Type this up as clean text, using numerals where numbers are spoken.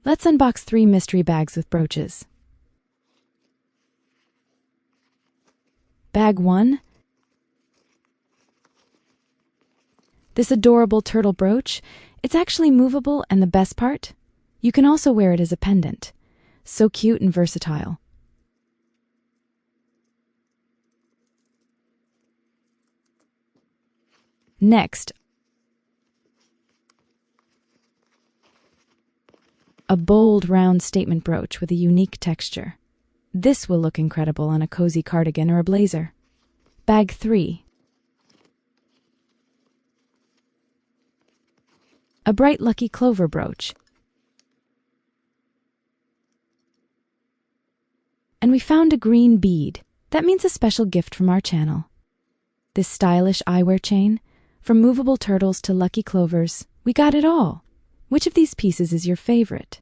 Let's unbox 3 mystery bags with brooches. Bag 1. This adorable turtle brooch, it's actually movable, and the best part? You can also wear it as a pendant. So cute and versatile. Next, a bold, round statement brooch with a unique texture. This will look incredible on a cozy cardigan or a blazer. Bag 3. A bright lucky clover brooch. And we found a green bead. That means a special gift from our channel. This stylish eyewear chain, from movable turtles to lucky clovers, we got it all. Which of these pieces is your favorite?